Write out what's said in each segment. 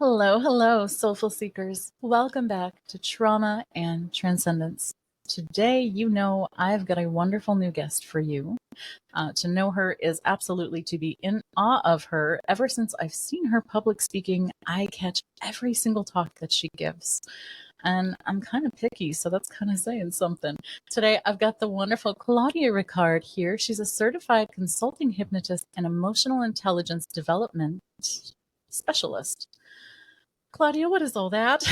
Hello, hello, soulful seekers. Welcome back to Trauma and Transcendence. Today, I've got a wonderful new guest for you. To know her is absolutely to be in awe of her. Ever since I've seen her public speaking, I catch every single talk that she gives. And I'm kind of picky, so that's kind of saying something. Today, I've got the wonderful Claudia Rickard here. She's a certified consulting hypnotist and emotional intelligence development specialist. Claudia, what is all that?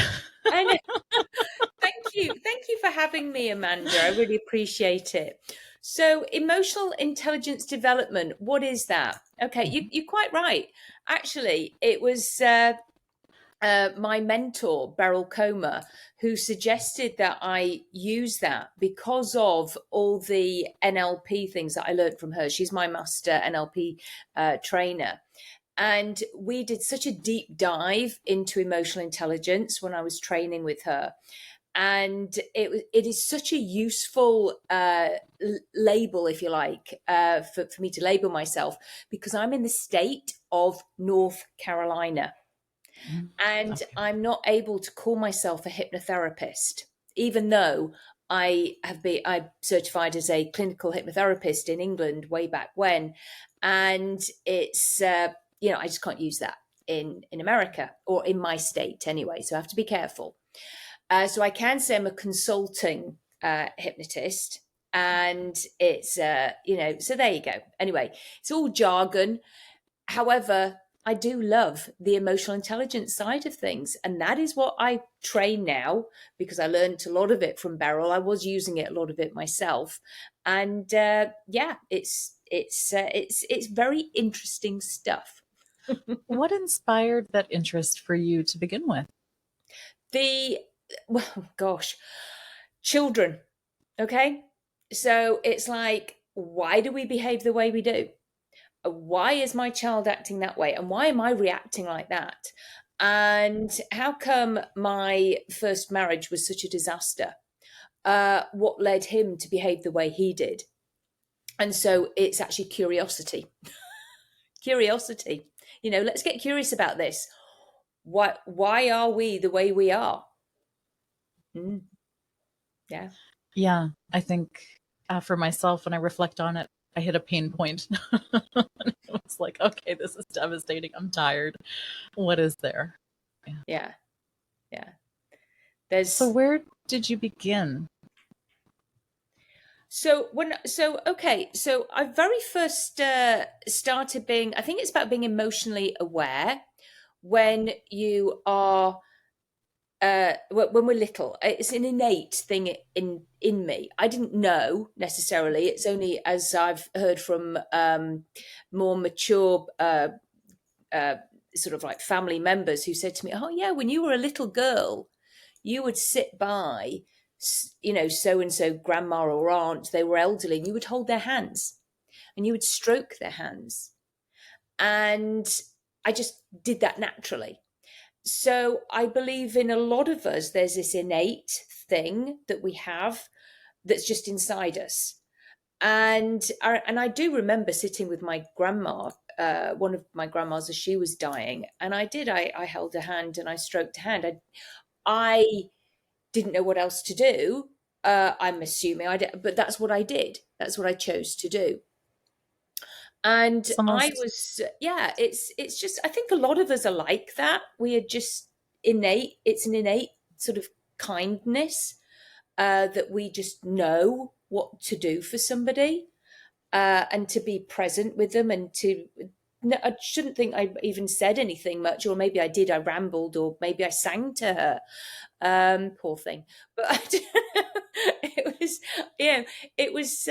I know. Thank you for having me, Amanda. I really appreciate it. So, emotional intelligence development, what is that? Okay, you're quite right. Actually, it was my mentor, Beryl Comer, who suggested that I use that because of all the NLP things that I learned from her. She's my master NLP trainer. And we did such a deep dive into emotional intelligence when I was training with her. And it is such a useful label, if you like, for me to label myself, because I'm in the state of North Carolina. And Okay. I'm not able to call myself a hypnotherapist, even though I certified as a clinical hypnotherapist in England way back when. And it's, I just can't use that in America or in my state anyway. So I have to be careful. So I can say I'm a consulting hypnotist. And it's, so there you go. Anyway, it's all jargon. However, I do love the emotional intelligence side of things. And that is what I train now, because I learned a lot of it from Beryl. I was using it, a lot of it myself. And it's very interesting stuff. What inspired that interest for you to begin with? Children. Okay. So it's like, why do we behave the way we do? Why is my child acting that way? And why am I reacting like that? And how come my first marriage was such a disaster? What led him to behave the way he did? And so it's actually curiosity. Curiosity. Let's get curious about this. Why are we the way we are? Yeah. Yeah, I think for myself, when I reflect on it, I hit a pain point. It was like, okay, this is devastating. I'm tired. What is there? Yeah. So where did you begin? So I very first started being, I think it's about being emotionally aware when you are, when we're little. It's an innate thing in me. I didn't know necessarily. It's only as I've heard from more mature sort of like family members who said to me, oh yeah, when you were a little girl, you would sit by, so-and-so grandma or aunt, they were elderly, and you would hold their hands and you would stroke their hands. And I just did that naturally. So I believe in a lot of us, there's this innate thing that we have that's just inside us. And I do remember sitting with my grandma, one of my grandmas, as she was dying. And I held her hand and I stroked her hand. I didn't know what else to do. I'm assuming I did, but that's what I did. That's what I chose to do. And it's just, I think a lot of us are like that. We are just innate. It's an innate sort of kindness that we just know what to do for somebody and to be present with them and to, no, I shouldn't think I even said anything much, or maybe I did. I rambled, or maybe I sang to her. Poor thing. But it was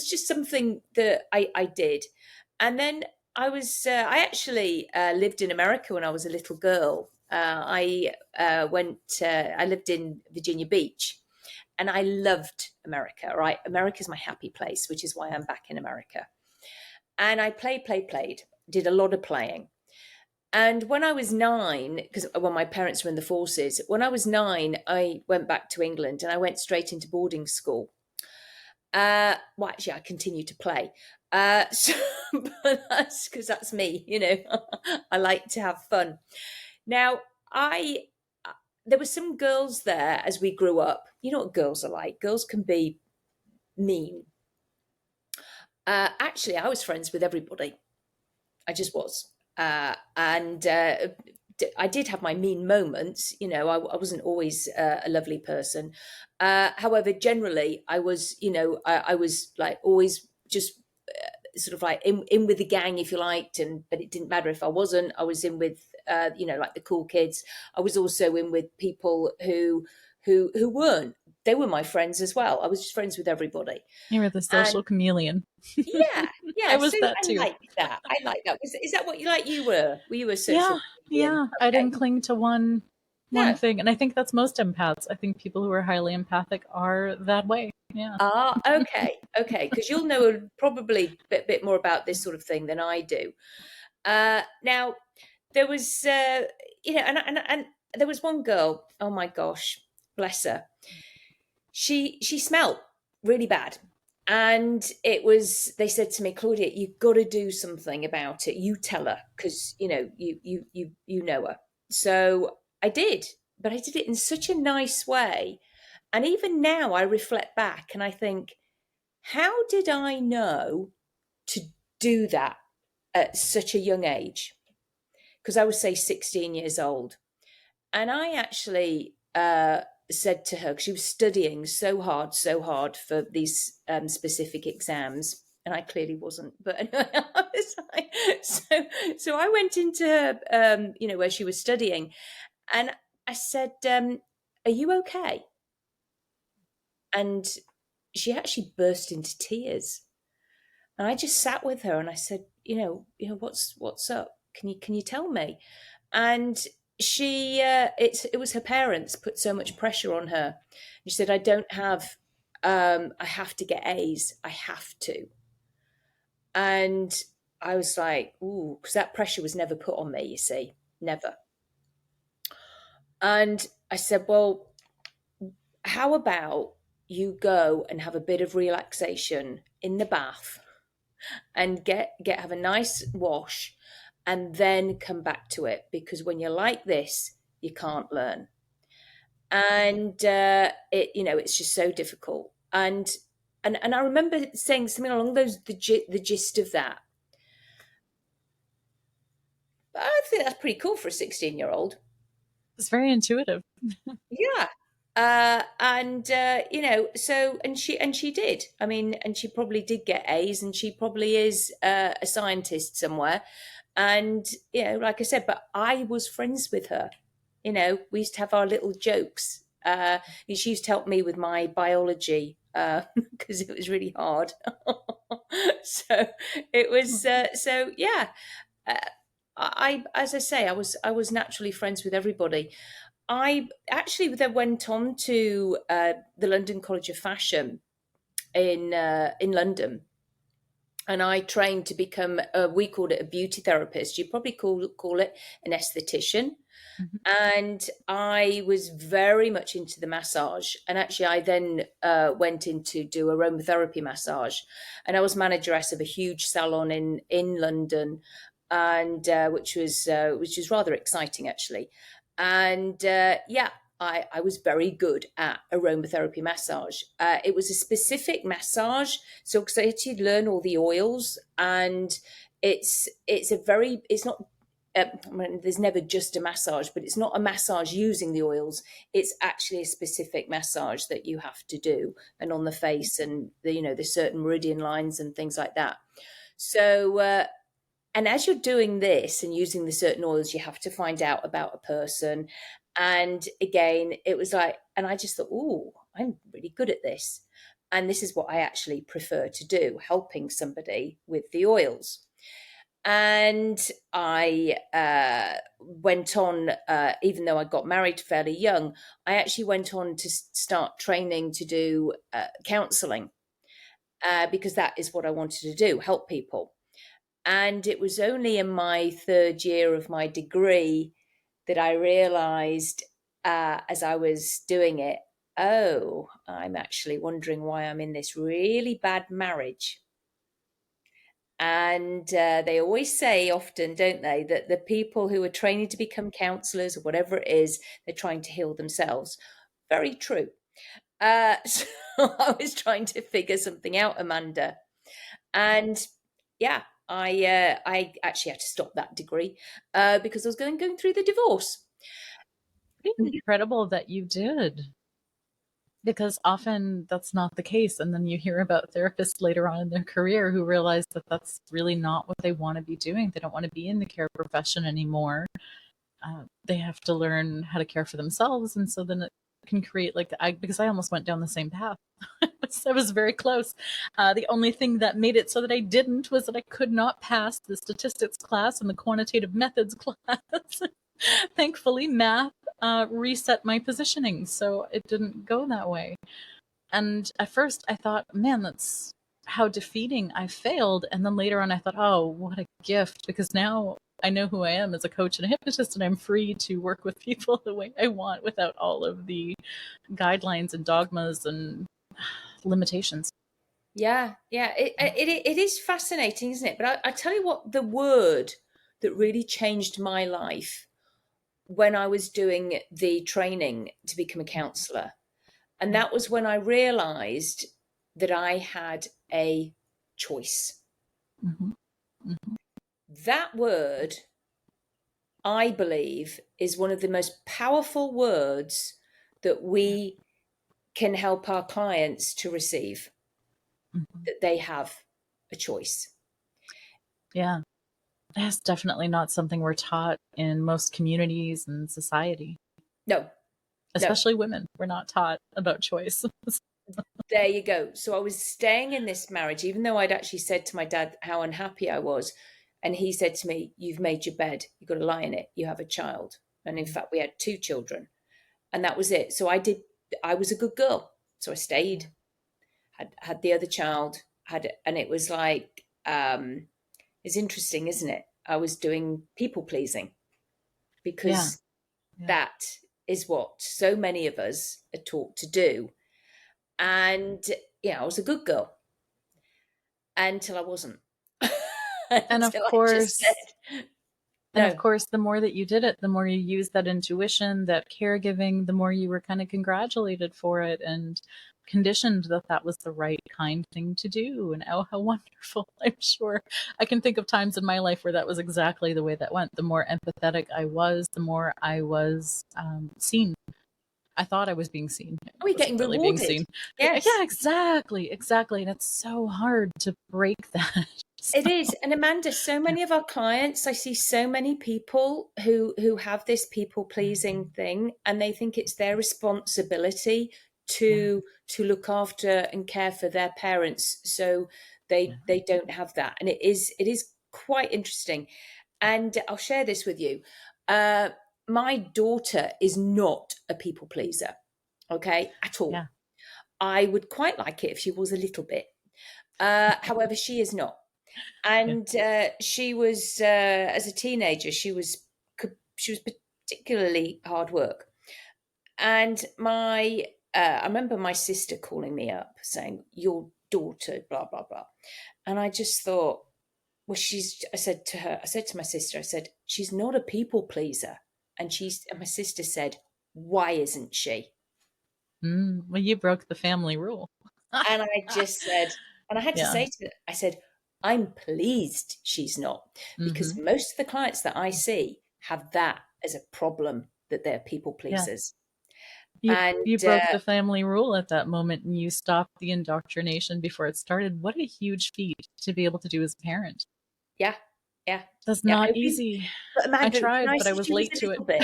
just something that I did. And then I actually lived in America when I was a little girl. I lived in Virginia Beach. And I loved America, right? America's my happy place, which is why I'm back in America. And I played, did a lot of playing. And when I was 9, because when my parents were in the forces, when I was 9, I went back to England and I went straight into boarding school. Actually, I continued to play. But that's because that's me, I like to have fun. Now, I there were some girls there as we grew up. You know what girls are like. Girls can be mean. Actually, I was friends with everybody. I just was. And I did have my mean moments. You know, I wasn't always a lovely person. However, generally, I was, I was like always just sort of like in with the gang, if you liked. But it didn't matter if I wasn't. I was in with, like the cool kids. I was also in with people who weren't. They were my friends as well. I was just friends with everybody. You were the social chameleon. Yeah, yeah. I was So that I too. like that. I like that. Is that what you like? You were? Were you a social chameleon? Yeah. I didn't cling to one No. thing, and I think that's most empaths. I think people who are highly empathic are that way. Yeah. Ah, okay, okay. Because you'll know probably a bit more about this sort of thing than I do. Now, there was, and there was one girl. Oh my gosh, bless her. She smelled really bad. And it was, they said to me, Claudia, you've got to do something about it. You tell her, because you know her. So I did, but I did it in such a nice way. And even now I reflect back and I think, how did I know to do that at such a young age? Because I was, say, 16 years old. And I actually said to her, 'cause she was studying so hard for these specific exams, and I clearly wasn't. But anyway, I was like, so I went into her, where she was studying, and I said, "Are you okay?" And she actually burst into tears, and I just sat with her, and I said, what's up? Can you tell me? And she it was her parents put so much pressure on her. She said, I don't have I have to get A's. I have to. And I was like, ooh, because that pressure was never put on me, you see, never. And I said, well, how about you go and have a bit of relaxation in the bath and have a nice wash and then come back to it, because when you're like this, you can't learn. And it's just so difficult. And I remember saying something along the gist of that. But I think that's pretty cool for a 16-year-old. It's very intuitive. Yeah. So she did. I mean, and she probably did get A's, and she probably is a scientist somewhere. And like I said, but I was friends with her. We used to have our little jokes. She used to help me with my biology because it was really hard. So it was. So yeah, as I say, I was naturally friends with everybody. I actually then went on to the London College of Fashion in London, and I trained to become we called it a beauty therapist. You probably call it an esthetician. Mm-hmm. And I was very much into the massage. And actually, I then went in to do aromatherapy massage. And I was manageress of a huge salon in London, and which was rather exciting, actually. And I was very good at aromatherapy massage. It was a specific massage, so because I had to learn all the oils, and it's not. There's never just a massage, but it's not a massage using the oils. It's actually a specific massage that you have to do, and on the face and the certain meridian lines and things like that. So. And as you're doing this and using the certain oils, you have to find out about a person. And again, it was like, and I just thought, oh, I'm really good at this. And this is what I actually prefer to do, helping somebody with the oils. And I went on, even though I got married fairly young, I actually went on to start training to do counselling because that is what I wanted to do, help people. And it was only in my third year of my degree that I realized as I was doing it, oh, I'm actually wondering why I'm in this really bad marriage. And they always say often, don't they, that the people who are training to become counselors or whatever it is, they're trying to heal themselves. Very true. So I was trying to figure something out, Amanda. And yeah, I actually had to stop that degree because I was going through the divorce. It's incredible that you did, because often that's not the case. And then you hear about therapists later on in their career who realize that that's really not what they want to be doing. They don't want to be in the care profession anymore. They have to learn how to care for themselves. And so then it can create because I almost went down the same path. I was very close. The only thing that made it so that I didn't was that I could not pass the statistics class and the quantitative methods class. Thankfully, math reset my positioning, so it didn't go that way. And at first I thought, man, that's how defeating I failed. And then later on I thought, oh, what a gift, because now I know who I am as a coach and a hypnotist, and I'm free to work with people the way I want without all of the guidelines and dogmas and limitations. Yeah. It is fascinating, isn't it? But I tell you what, the word that really changed my life when I was doing the training to become a counsellor, and that was when I realised that I had a choice. Mm-hmm. Mm-hmm. That word, I believe, is one of the most powerful words that we can help our clients to receive, that they have a choice. Yeah. That's definitely not something we're taught in most communities and society. No. Especially women. We're not taught about choice. There you go. So I was staying in this marriage, even though I'd actually said to my dad how unhappy I was. And he said to me, you've made your bed. You've got to lie in it. You have a child. And in fact, we had 2 children. And that was it. So I was a good girl. So I stayed, had the other child, and it was like, it's interesting, isn't it? I was doing people pleasing because that is what so many of us are taught to do. And I was a good girl until I wasn't. And of course, the more that you did it, the more you used that intuition, that caregiving, the more you were kind of congratulated for it and conditioned that was the right kind thing to do. And oh, how wonderful. I'm sure I can think of times in my life where that was exactly the way that went. The more empathetic I was, the more I was seen. I thought I was being seen. Are we getting really rewarded? Being seen. Yes. Yeah, exactly. And it's so hard to break that. It is. And Amanda, so many of our clients, I see so many people who have this people pleasing thing, and they think it's their responsibility to look after and care for their parents, so they don't have that. And it is quite interesting. And I'll share this with you. My daughter is not a people pleaser, okay, at all. Yeah. I would quite like it if she was a little bit. However, she is not. And she was, as a teenager, she was particularly hard work. And I remember my sister calling me up saying, your daughter, blah, blah, blah. And I just thought, well, I said to my sister, I said, she's not a people pleaser. And my sister said, why isn't she? Well, you broke the family rule. And I just said, and I had to say to her, I said, I'm pleased she's not, because most of the clients that I see have that as a problem, that they're people pleasers. Yeah. You broke the family rule at that moment, and you stopped the indoctrination before it started. What a huge feat to be able to do as a parent. Yeah. That's not easy. But Amanda, I tried, but I was late to it. Bit.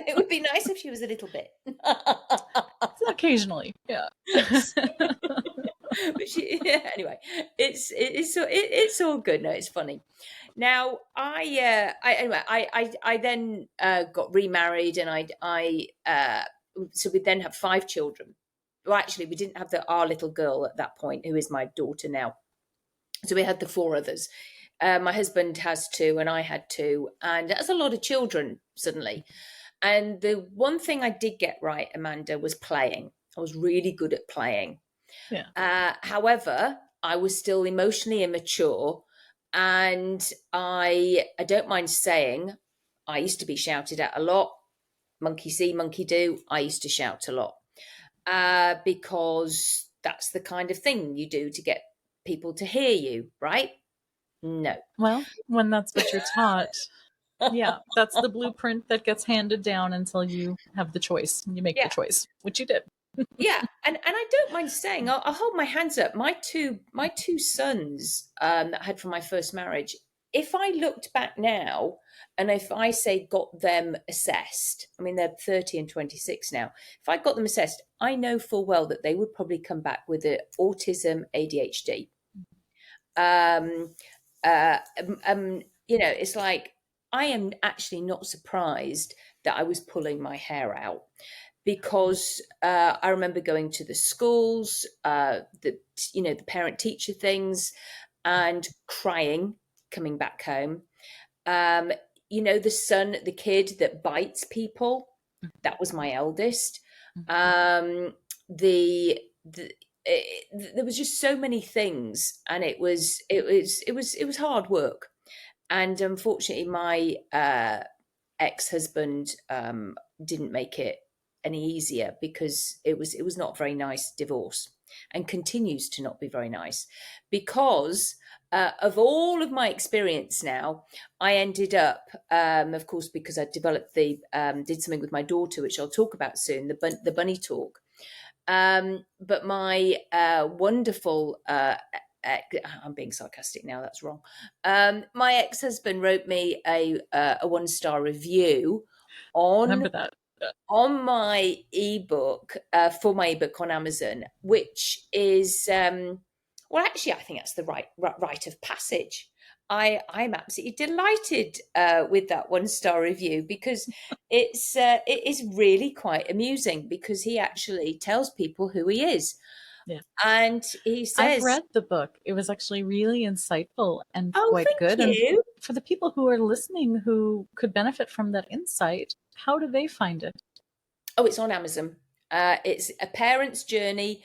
It would be nice if she was a little bit. Occasionally, yeah. But anyway, it's all good. No, it's funny. Now, I then got remarried, and so we then have 5 children. Well, actually, we didn't have our little girl at that point, who is my daughter now. So we had the 4 others. My husband has 2, and I had 2, and that's a lot of children suddenly. And the one thing I did get right, Amanda, was playing. I was really good at playing. Yeah. However, I was still emotionally immature. And I don't mind saying, I used to be shouted at a lot. Monkey see, monkey do. I used to shout a lot because that's the kind of thing you do to get people to hear you, right? No. Well, when that's what you're taught, yeah, that's the blueprint that gets handed down until you have the choice. You make the Yeah. choice, which you did. Yeah, and I don't mind saying, I'll hold my hands up. My two sons that I had from my first marriage. If I looked back now, and if I say got them assessed, I mean they're 30 and 26 now. If I got them assessed, I know full well that they would probably come back with autism, ADHD. It's like I am actually not surprised that I was pulling my hair out because I remember going to the schools, the parent teacher things, and crying coming back home. The kid that bites people, that was my eldest. There was just so many things, and it was hard work. And unfortunately, my ex-husband didn't make it any easier because it was not a very nice divorce, and continues to not be very nice because of all of my experience now. I ended up, of course, because I developed did something with my daughter, which I'll talk about soon, the bunny talk. But my wonderful I'm being sarcastic now, that's wrong. My ex-husband wrote me a 1-star review Remember that. on my ebook, for my ebook on Amazon, which is actually I think that's the rite of passage. I'm absolutely delighted with that 1-star review because it is really quite amusing because he actually tells people who he is. Yeah. And he says, I've read the book. It was actually really insightful and "Oh, quite thank good." you." And for the people who are listening who could benefit from that insight, how do they find it? Oh, it's on Amazon. It's a parent's journey.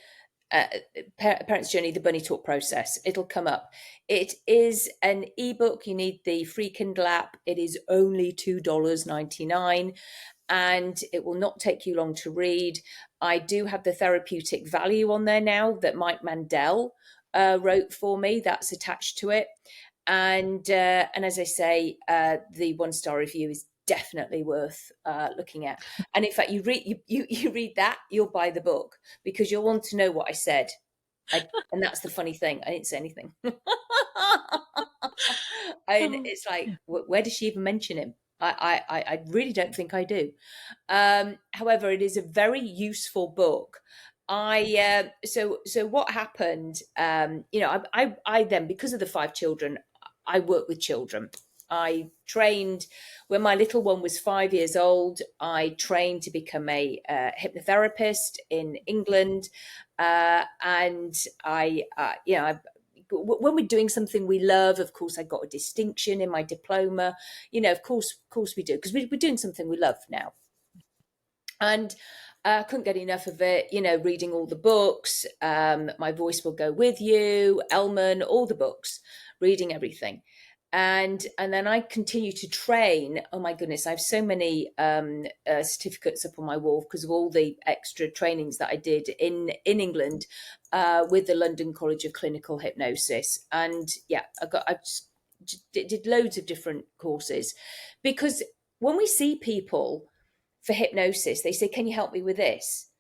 Parents' Journey, the Bunny Talk Process. It'll come up. It is an ebook. You need the free Kindle app. It is only $2.99 and it will not take you long to read. I do have the therapeutic value on there now that Mike Mandel wrote for me. That's attached to it. And as I say, the 1-star review is definitely worth looking at. And in fact, you read that, you'll buy the book because you'll want to know what I said. And that's the funny thing. I didn't say anything. And it's like, where does she even mention him? I really don't think I do. However, it is a very useful book. So what happened? I then, because of the 5 children, I work with children. I trained when my little one was 5 years old. I trained to become a hypnotherapist in England, and when we're doing something we love, of course, I got a distinction in my diploma. Of course we do because we're doing something we love now, and I couldn't get enough of it. Reading all the books. My Voice Will Go With You, Elman, all the books, reading everything. And then I continue to train. Oh my goodness, I have so many certificates up on my wall because of all the extra trainings that I did in England with the London College of Clinical Hypnosis. And yeah, I just did loads of different courses because when we see people for hypnosis, they say, "Can you help me with this?"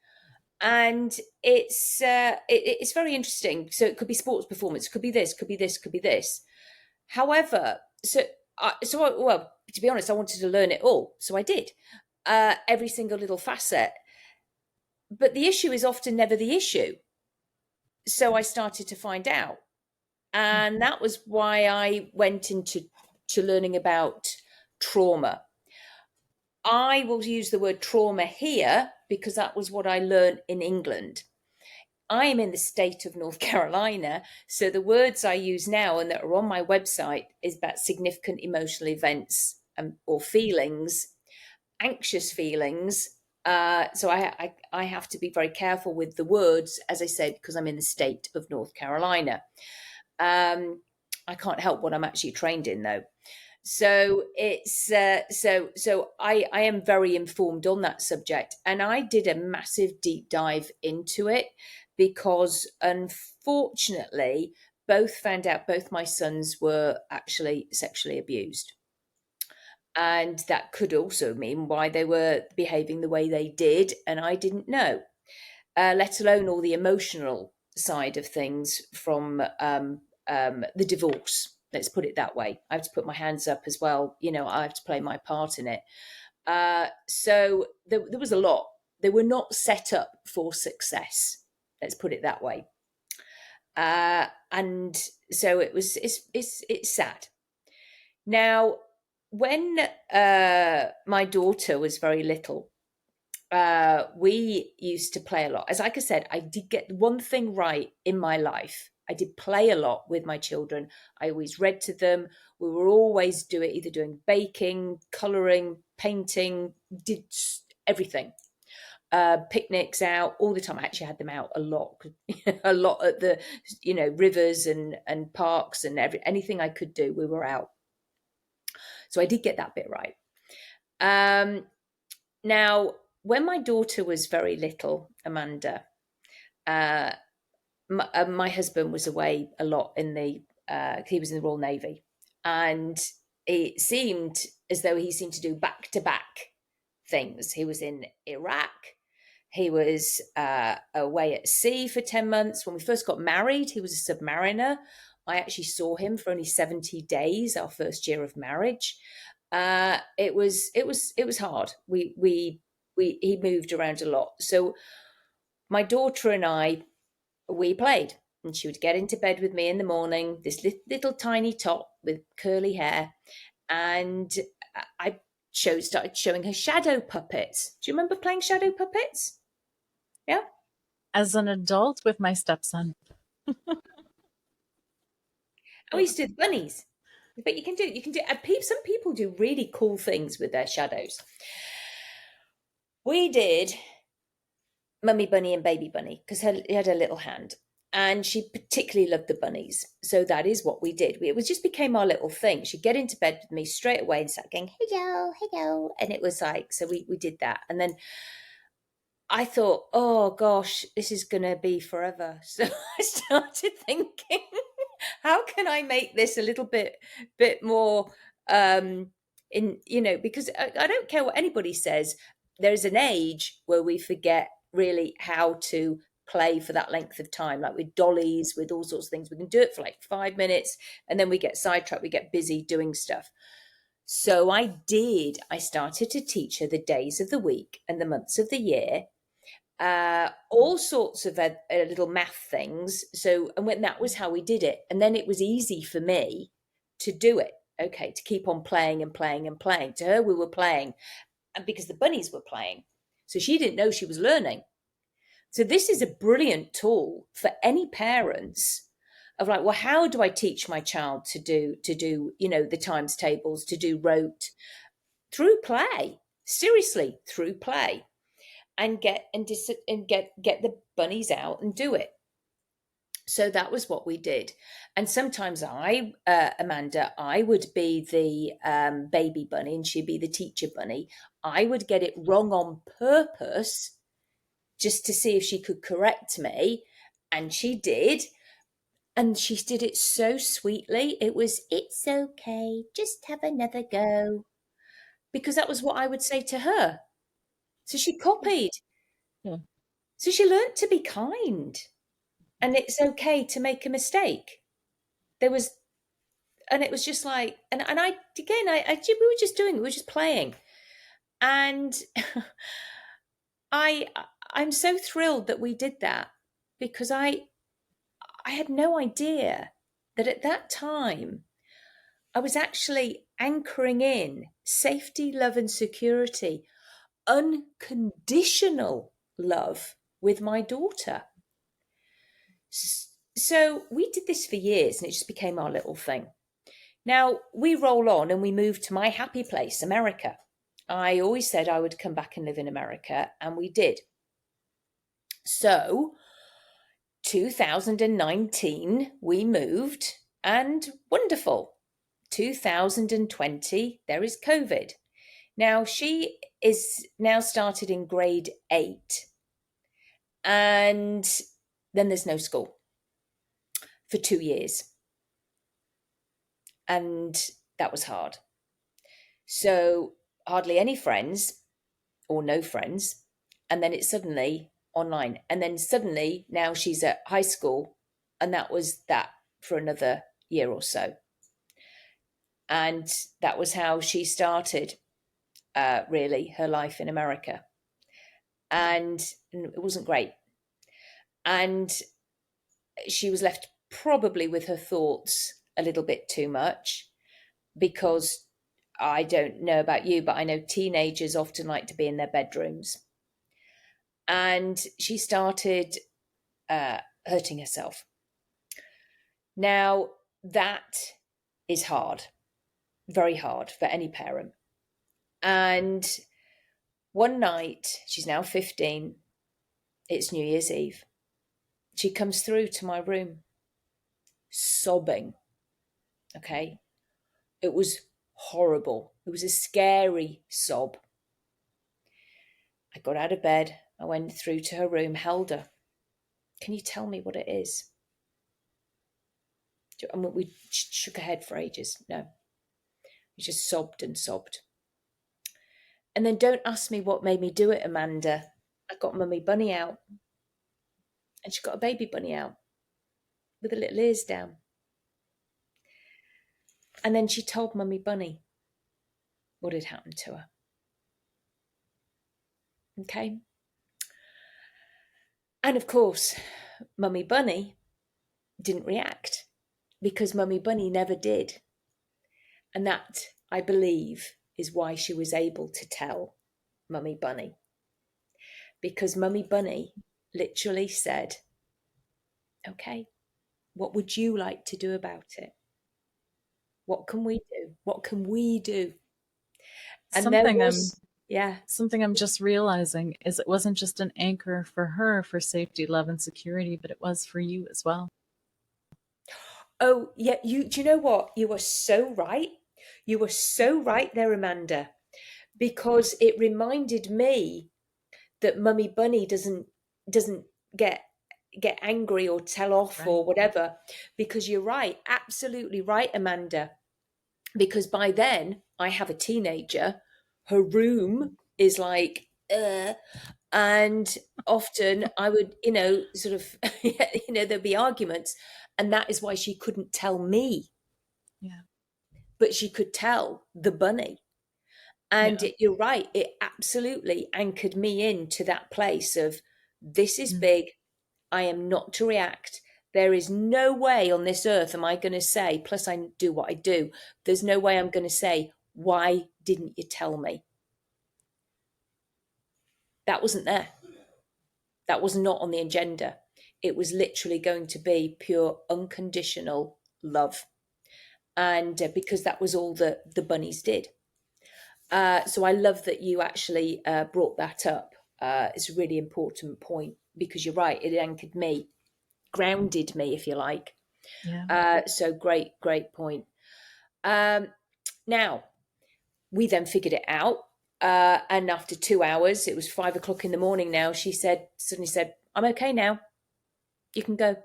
And it's very interesting. So it could be sports performance, it could be this, could be this, could be this. However, to be honest, I wanted to learn it all. So I did every single little facet. But the issue is often never the issue. So I started to find out. And that was why I went into learning about trauma. I will use the word trauma here because that was what I learned in England. I am in the state of North Carolina, so the words I use now and that are on my website is about significant emotional events or feelings, anxious feelings, So I have to be very careful with the words, as I said, because I'm in the state of North Carolina. I can't help what I'm actually trained in, though. So it's so I am very informed on that subject, and I did a massive deep dive into it because unfortunately both my sons were actually sexually abused. And that could also mean why they were behaving the way they did, and I didn't know, let alone all the emotional side of things from the divorce. Let's put it that way. I have to put my hands up as well. I have to play my part in it. So there was a lot. They were not set up for success. Let's put it that way. And so it's sad. Now, when my daughter was very little, we used to play a lot. As like I said, I did get one thing right in my life. I did play a lot with my children. I always read to them. We were always either doing baking, colouring, painting, did everything. Picnics out all the time. I actually had them out a lot, a lot at the rivers and parks and anything I could do. We were out. So I did get that bit right. Now, when my daughter was very little, Amanda, my husband was away a lot he was in the Royal Navy, and it seemed as though he seemed to do back-to-back things. He was in Iraq. He was away at sea for 10 months. When we first got married, he was a submariner. I actually saw him for only 70 days, our first year of marriage. It was hard. He moved around a lot. So my daughter and I, we played, and she would get into bed with me in the morning, this little tiny tot with curly hair, and I started showing her shadow puppets. Do you remember playing shadow puppets? Yeah. As an adult with my stepson. I used to do the bunnies. But you can do. Some people do really cool things with their shadows. We did Mummy Bunny and Baby Bunny because he had a little hand, and she particularly loved the bunnies. So that is what we did. It just became our little thing. She'd get into bed with me straight away and start going, hello, hello. And it was like, so we did that. And then I thought, oh gosh, this is going to be forever. So I started thinking, how can I make this a little bit more because I don't care what anybody says. There's an age where we forget really how to play for that length of time, like with dollies, with all sorts of things. We can do it for like 5 minutes and then we get sidetracked, we get busy doing stuff. So I started to teach her the days of the week and the months of the year, all sorts of little math things. So, and when that was how we did it. And then it was easy for me to do it. Okay, to keep on playing and playing and playing. To her, we were playing, and because the bunnies were playing. So she didn't know she was learning. So this is a brilliant tool for any parents of like, well, how do I teach my child to do, the times tables, to do rote through play? Seriously, through play. And get the bunnies out and do it. So that was what we did. And sometimes Amanda, I would be the baby bunny and she'd be the teacher bunny. I would get it wrong on purpose just to see if she could correct me. And she did. And she did it so sweetly. It's okay. Just have another go. Because that was what I would say to her. So she copied. Yeah. So she learned to be kind, and it's okay to make a mistake. And it was just like, we were just playing. And I'm so thrilled that we did that, because I had no idea that at that time I was actually anchoring in safety, love, and security, unconditional love with my daughter. So we did this for years, and it just became our little thing. Now we roll on and we moved to my happy place, America. I always said I would come back and live in America, and we did. So 2019, we moved, and wonderful. 2020, there is COVID. Now, she is now started in grade 8, and then there's no school for 2 years. And that was hard. So hardly any friends or no friends. And then it's suddenly online. And then suddenly now she's at high school. And that was that for another year or so. And that was how she started, really, her life in America. And it wasn't great. And she was left probably with her thoughts a little bit too much, because I don't know about you, but I know teenagers often like to be in their bedrooms. And she started hurting herself. Now, that is hard, very hard for any parent. And one night, she's now 15, it's New Year's Eve, she comes through to my room sobbing. Okay. It was horrible. It was a scary sob. I got out of bed. I went through to her room, held her. Can you tell me what it is? And we shook her head for ages. No. We just sobbed and sobbed. And then don't ask me what made me do it, Amanda. I got Mummy Bunny out. And she got a baby bunny out with the little ears down. And then she told Mummy Bunny what had happened to her. Okay. And of course, Mummy Bunny didn't react, because Mummy Bunny never did. And that, I believe, is why she was able to tell Mummy Bunny. Because Mummy Bunny literally said, okay, what would you like to do about it? What can we do? What can we do? And something I'm just realizing is it wasn't just an anchor for her for safety, love, and security, but it was for you as well. Oh, yeah. Do you know what? You were so right. You were so right there, Amanda, because it reminded me that Mummy Bunny doesn't get angry or tell off, right, or whatever, because you're right. Absolutely right, Amanda. Because by then I have a teenager, her room is like, and often I would, sort of, there'd be arguments, and that is why she couldn't tell me. Yeah. But she could tell the bunny. And yeah, you're right, it absolutely anchored me into that place of, this is big, I am not to react. There is no way on this earth am I going to say, plus I do what I do, there's no way I'm going to say, why didn't you tell me? That wasn't there. That was not on the agenda. It was literally going to be pure unconditional love. And because that was all that the bunnies did. So I love that you actually brought that up. It's a really important point, because you're right, it anchored me, grounded me, if you like. Yeah. So great point. Now, we then figured it out. And after 2 hours, it was 5 o'clock in the morning now, she suddenly said, I'm okay now. You can go.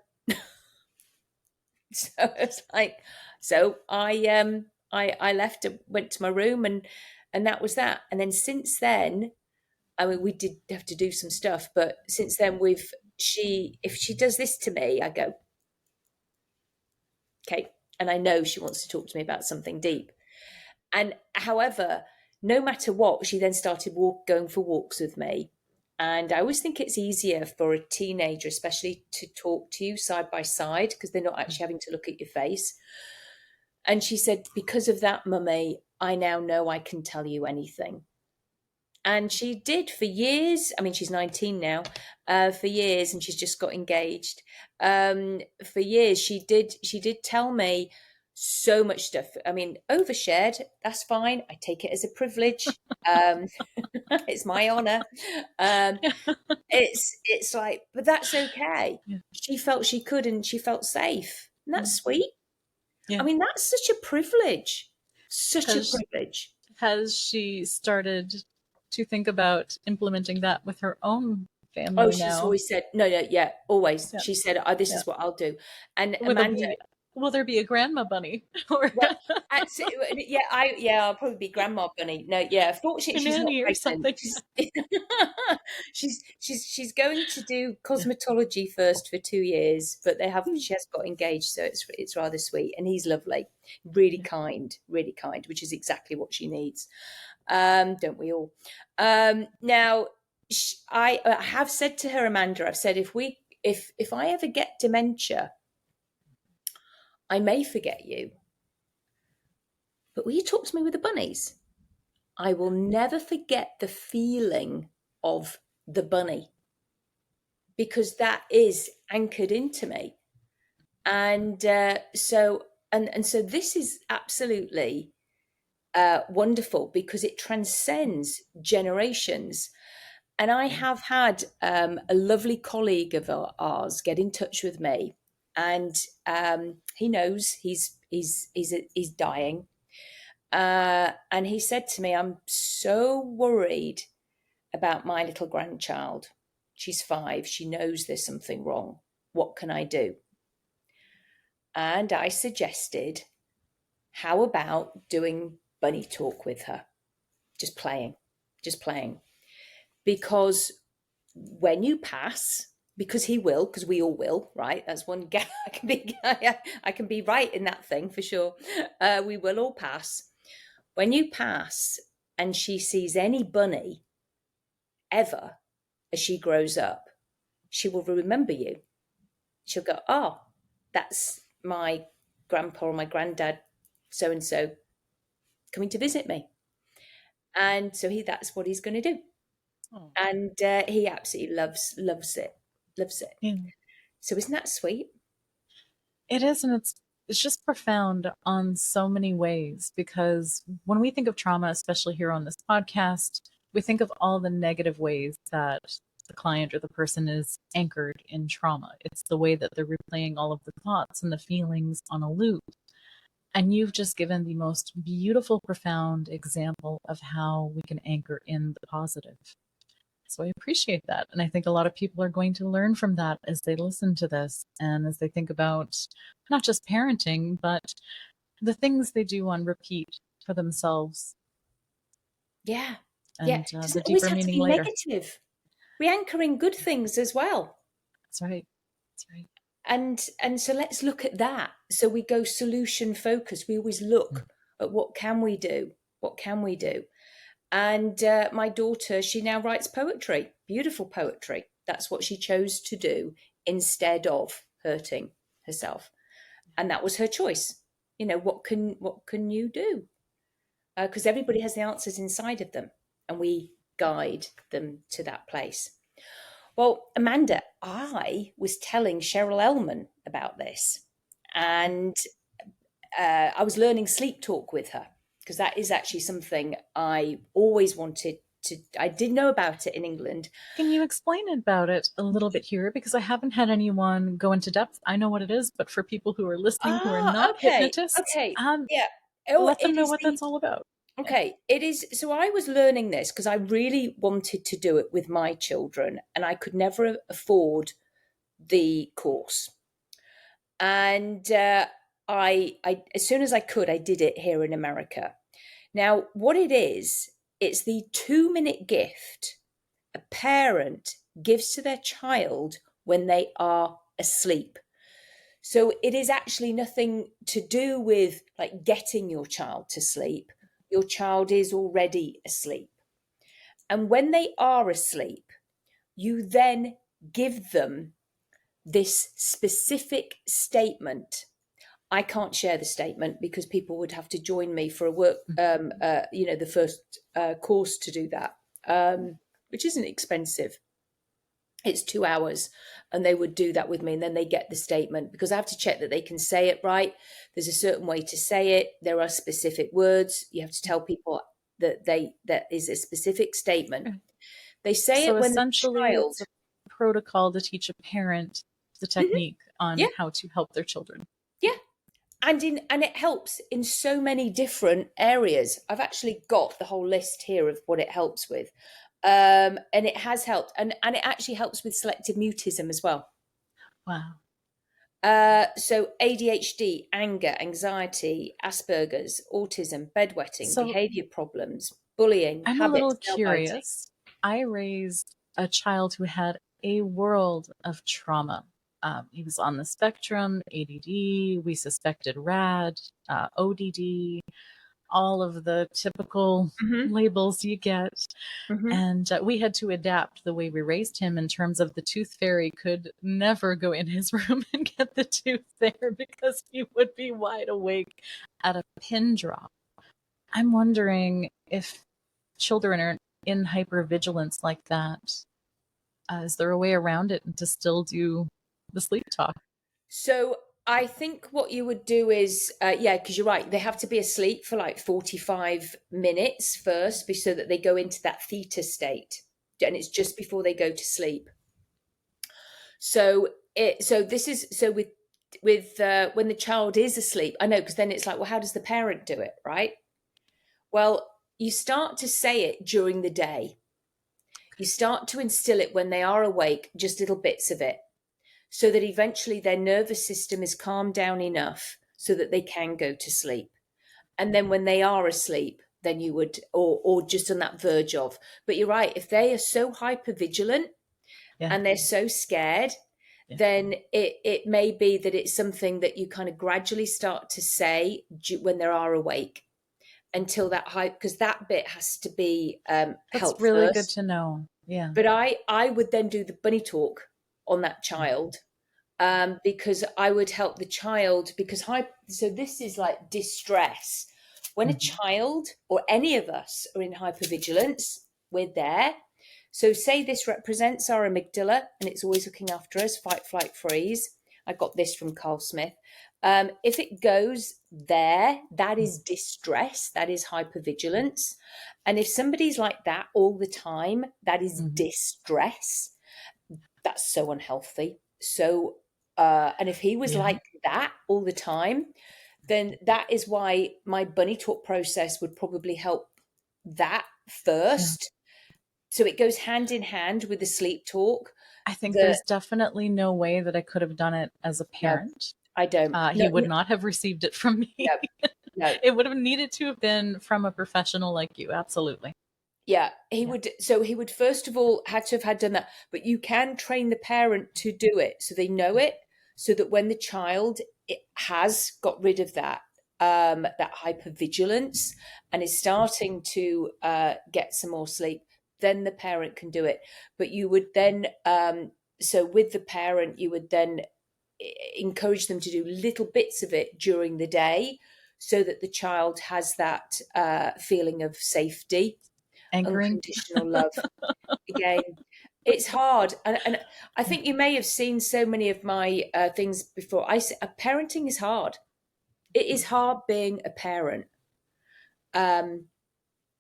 So it's like, so I left, went to my room, and that was that. And then since then, I mean, we did have to do some stuff, but since then if she does this to me, I go, okay. And I know she wants to talk to me about something deep. And however, no matter what, she then started going for walks with me. And I always think it's easier for a teenager, especially, to talk to you side by side, because they're not actually having to look at your face. And she said, because of that, Mummy, I now know I can tell you anything. And she did for years. I mean, she's 19 now, for years, and she's just got engaged. For years, she did tell me So much stuff. I mean, overshared, that's fine. I take it as a privilege. It's my honor. Um, it's like, but that's okay. Yeah. She felt she could, and she felt safe. And that's Mm. sweet. Yeah. I mean, that's such a privilege. Such a privilege. Has she started to think about implementing that with her own family Oh, now? she's always said, no, yeah, always. Yeah. She said, oh, this Yeah. is what I'll do. And Will there be a grandma bunny? Or well, I'll probably be Grandma Bunny. No, yeah, fortunately a she's not nanny or pregnant. something? She's going to do cosmetology first for 2 years, but she has got engaged, so it's rather sweet, and he's lovely, really kind, which is exactly what she needs. Don't we all? Now, I have said to her, Amanda, I've said if I ever get dementia, I may forget you. But will you talk to me with the bunnies? I will never forget the feeling of the bunny, because that is anchored into me. And so this is absolutely wonderful, because it transcends generations. And I have had a lovely colleague of ours get in touch with me, and he knows he's dying. And he said to me, I'm so worried about my little grandchild. She's 5. She knows there's something wrong. What can I do? And I suggested, how about doing bunny talk with her? Just playing. Because when you pass, because he will, because we all will, right? That's one guy. I can be right in that thing for sure. We will all pass. When you pass and she sees any bunny ever as she grows up, she will remember you. She'll go, oh, that's my grandpa or my granddad, so-and-so, coming to visit me. And so that's what he's going to do. Oh. And he absolutely loves it. Yeah. So isn't that sweet? It is, and it's just profound on so many ways, because when we think of trauma, especially here on this podcast, we think of all the negative ways that the client or the person is anchored in trauma. It's the way that they're replaying all of the thoughts and the feelings on a loop. And you've just given the most beautiful, profound example of how we can anchor in the positive. So I appreciate that. And I think a lot of people are going to learn from that as they listen to this, and as they think about not just parenting, but the things they do on repeat for themselves. Yeah. And it the deeper meaning later. Negative. We anchor in good things as well. That's right. And so let's look at that. So we go solution focused. We always look at what can we do? And my daughter, she now writes poetry, beautiful poetry. That's what she chose to do instead of hurting herself. And that was her choice. You know, what can you do? Because everybody has the answers inside of them, and we guide them to that place. Well, Amanda, I was telling Cheryl Ellman about this, and I was learning sleep talk with her, because that is actually something I always wanted to. I did know about it in England. Can you explain about it a little bit here? Because I haven't had anyone go into depth. I know what it is, but for people who are listening who are not hypnotists, let them know what that's all about. Okay, it is. So I was learning this because I really wanted to do it with my children, and I could never afford the course. And I as soon as I could, I did it here in America. Now, what it is, it's the 2-minute gift a parent gives to their child when they are asleep. So it is actually nothing to do with like getting your child to sleep. Your child is already asleep. And when they are asleep, you then give them this specific statement. I can't share the statement because people would have to join me for a work, the first course to do that, which isn't expensive. it's 2 hours, and they would do that with me, and then they get the statement, because I have to check that they can say it right. There's a certain way to say it. There are specific words. You have to tell people that is a specific statement. They say So it when the essentially, child. it's a protocol to teach a parent the technique on Yeah. how to help their children. Yeah. And it helps in so many different areas. I've actually got the whole list here of what it helps with. And it has helped. And it actually helps with selective mutism as well. Wow. So ADHD, anger, anxiety, Asperger's, autism, bedwetting, behavior problems, bullying, I'm habits, a little cell curious. I raised a child who had a world of trauma. He was on the spectrum, ADD, we suspected RAD, ODD, all of the typical labels you get. And we had to adapt the way we raised him in terms of the tooth fairy could never go in his room and get the tooth there because he would be wide awake at a pin drop. I'm wondering if children are in hypervigilance like that. Is there a way around it and to still do the sleep talk? So I think what you would do is, because you're right, they have to be asleep for like 45 minutes first, so that they go into that theta state, and it's just before they go to sleep. So with when the child is asleep, I know, because then it's like, well, how does the parent do it, right? Well, you start to say it during the day. You start to instill it when they are awake, just little bits of it, so that eventually their nervous system is calmed down enough so that they can go to sleep. And then when they are asleep, then you would, or just on that verge of. But you're right, if they are so hypervigilant and they're so scared, then it may be that it's something that you kind of gradually start to say when they are awake, until that hype, because that bit has to be That's helped really first. good to know. Yeah. But I would then do the bunny talk on that child, because I would help the child, because so this is like distress. When a child or any of us are in hypervigilance, we're there. So say this represents our amygdala and it's always looking after us, fight, flight, freeze. I got this from Carl Smith. If it goes there, that is distress, that is hypervigilance. And if somebody's like that all the time, that is distress. That's so unhealthy. So, and if he was like that all the time, then that is why my bunny talk process would probably help that first. So it goes hand in hand with the sleep talk. I think there's definitely no way that I could have done it as a parent. No, I don't. He would not have received it from me. No. It would have needed to have been from a professional like you. Absolutely. Yeah, he would. So he would first of all had to have done that. But you can train the parent to do it so they know it, so that when the child has got rid of that hypervigilance and is starting to get some more sleep, then the parent can do it. But you would then, so with the parent, you would then encourage them to do little bits of it during the day, so that the child has that feeling of safety, anchoring, unconditional love. Again, it's hard, and I think you may have seen so many of my things before. I say parenting is hard. It is hard being a parent.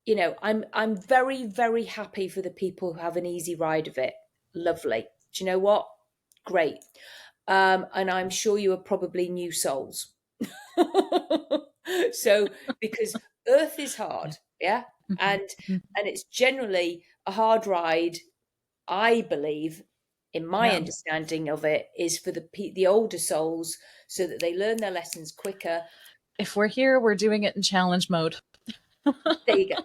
You know, I'm very, very happy for the people who have an easy ride of it. Lovely. Do you know what? Great. And I'm sure you are probably new souls. So, because Earth is hard, and it's generally a hard ride. I believe, in my understanding of it, is for the older souls, so that they learn their lessons quicker. If we're here, we're doing it in challenge mode. There you go.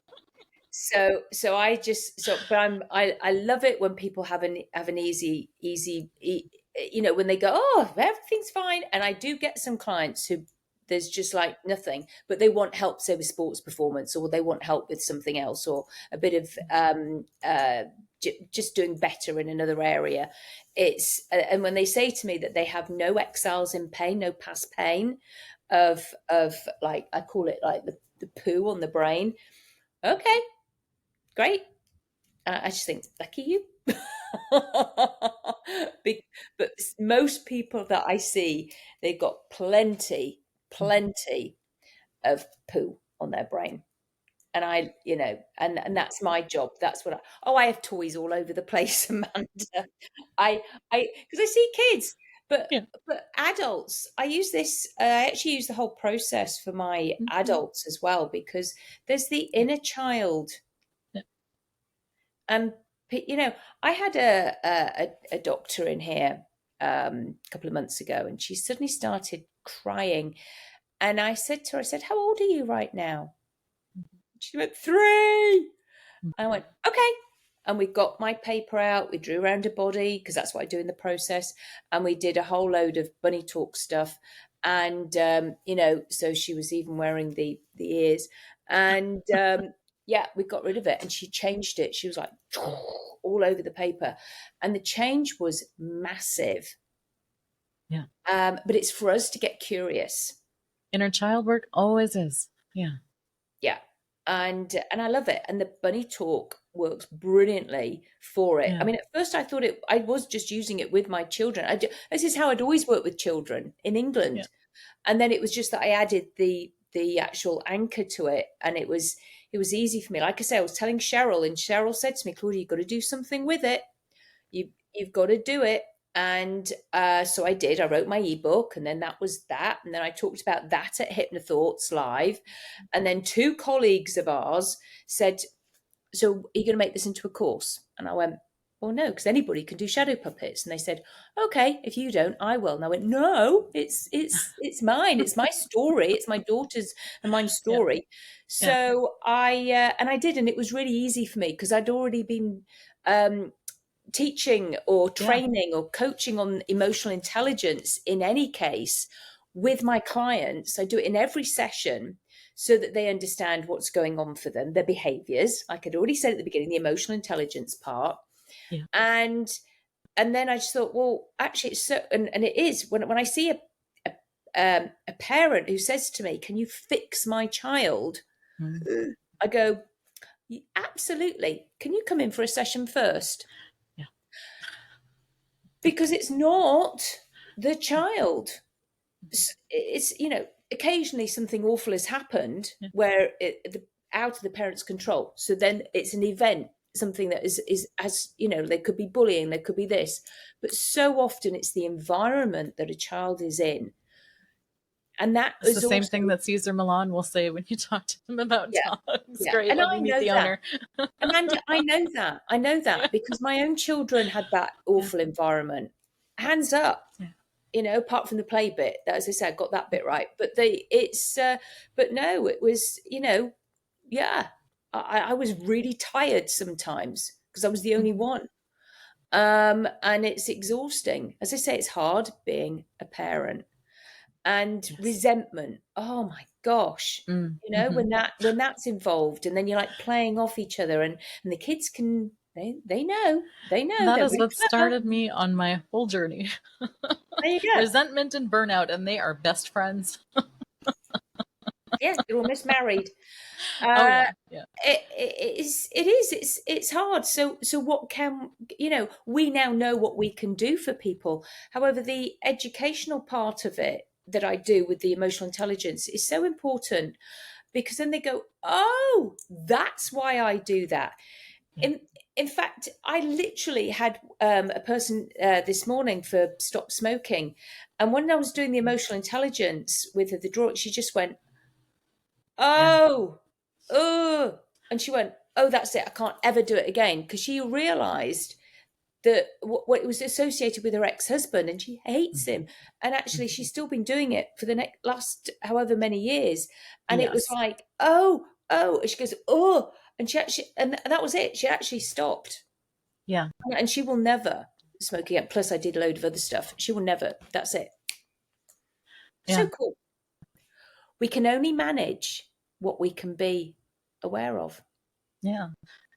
So I love it when people have an easy, you know, when they go, oh, everything's fine. And I do get some clients who there's just like nothing, but they want help, say with sports performance, or they want help with something else, or a bit of just doing better in another area. It's and when they say to me that they have no exiles in pain, no past pain of like, I call it like the poo on the brain. Okay, great. I just think, lucky you. But most people that I see, they've got plenty, plenty of poo on their brain. And and that's my job. That's what I have toys all over the place, Amanda. Because I see kids, but Yeah. adults, I actually use the whole process for my adults as well, because there's the inner child. Yeah. And I had a doctor in here a couple of months ago, and she suddenly started crying. And I said to her, "How old are you right now?" She went, 3. I went, okay. And we got my paper out. We drew around her body, because that's what I do in the process. And we did a whole load of bunny talk stuff. And, so she was even wearing the ears. And yeah, we got rid of it. And she changed it. She was like all over the paper. And the change was massive. Yeah. But it's for us to get curious. Inner child work always is. Yeah. Yeah. And I love it. And the bunny talk works brilliantly for it. Yeah. I mean, at first I thought I was just using it with my children. This is how I'd always worked with children in England. Yeah. And then it was just that I added the actual anchor to it. And it was easy for me. Like I say, I was telling Cheryl, and Cheryl said to me, "Claudia, you've got to do something with it. You've got to do it." And so I did. I wrote my ebook, and then that was that. And then I talked about that at Hypnothoughts Live. And then 2 colleagues of ours said, "So are you going to make this into a course?" And I went, "Well, no, because anybody can do shadow puppets." And they said, "Okay, if you don't, I will." And I went, "No, it's mine. It's my story. It's my daughter's and mine story." Yeah. So I did, and it was really easy for me, because I'd already been teaching or training or coaching on emotional intelligence in any case with my clients. I do it in every session so that they understand what's going on for them, their behaviors. Like I'd already said at the beginning, the emotional intelligence part. Yeah. And then I just thought, well, actually it's so, and it is when I see a parent who says to me, "Can you fix my child?" I go, "Absolutely. Can you come in for a session first?" Because it's not the child. It's, occasionally something awful has happened where out of the parent's control. So then it's an event, something that is there could be bullying, there could be this. But so often it's the environment that a child is in. And that it's is the same also thing that Caesar Milan will say when you talk to him about dogs. Yeah. Great, And let I me meet know the that. owner. Amanda, I know that because my own children had that awful environment. Hands up. Apart from the play bit, that, as I said, got that bit right. But but no, it was, I was really tired sometimes because I was the only one. And it's exhausting. As I say, it's hard being a parent. And resentment. Oh my gosh. When that's involved, and then you're like playing off each other, and the kids can they know. That is what started me on my whole journey. There you go. Resentment and burnout, and they are best friends. Yeah, you're almost married. Yeah. It's hard. So what can we now know what we can do for people. However, the educational part of it that I do with the emotional intelligence is so important, because then they go, "Oh, that's why I do that." In fact, I literally had a person this morning for stop smoking, and when I was doing the emotional intelligence with her, the draw, she just went, "Oh, and she went, "Oh, that's it. I can't ever do it again," because she realised that what it was associated with her ex-husband, and she hates him. And actually, she's still been doing it for the last however many years, and it was like, oh, and she goes, "Oh," and she actually, and that was it. She actually stopped. Yeah, and she will never smoke again. Plus, I did a load of other stuff. She will never. That's it. So cool. We can only manage what we can be aware of. Yeah.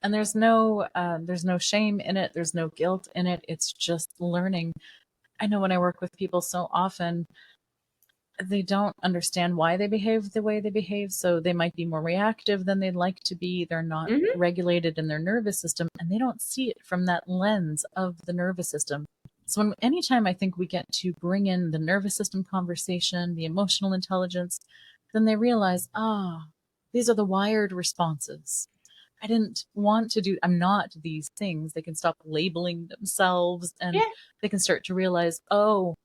And there's no shame in it. There's no guilt in it. It's just learning. I know when I work with people so often, they don't understand why they behave the way they behave. So they might be more reactive than they'd like to be. They're not Hmm. regulated in their nervous system, and they don't see it from that lens of the nervous system. So anytime I think we get to bring in the nervous system conversation, the emotional intelligence, then they realize, these are the wired responses. I didn't want to do, I'm not these things. They can stop labeling themselves, and Yeah. they can start to realize, oh,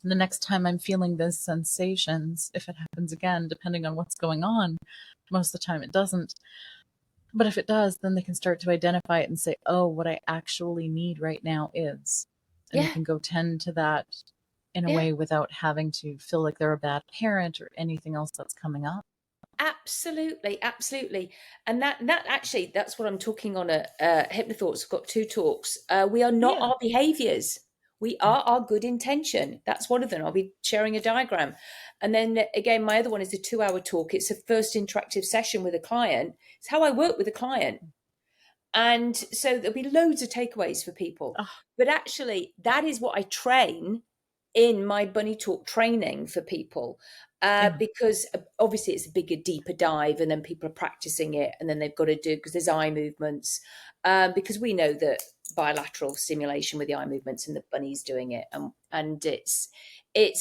the next time I'm feeling those sensations, if it happens again, depending on what's going on, most of the time it doesn't. But if it does, then they can start to identify it and say, oh, what I actually need right now is. And they Yeah. can go tend to that in a Yeah. way without having to feel like they're a bad parent or anything else that's coming up. Absolutely, absolutely. And that actually, that's what I'm talking on at Hypnothoughts. I've got 2 talks. We are not Yeah. our behaviors. We are our good intention. That's one of them. I'll be sharing a diagram. And then again, my other one is a 2-hour talk. It's a first interactive session with a client. It's how I work with a client. And so there'll be loads of takeaways for people. Oh, But actually, that is what I train in my bunny talk training for people. yeah. Because obviously it's a bigger, deeper dive, and then people are practicing it, and then they've got to do, because there's eye movements, because we know that bilateral stimulation with the eye movements, and the bunny's doing it, and it's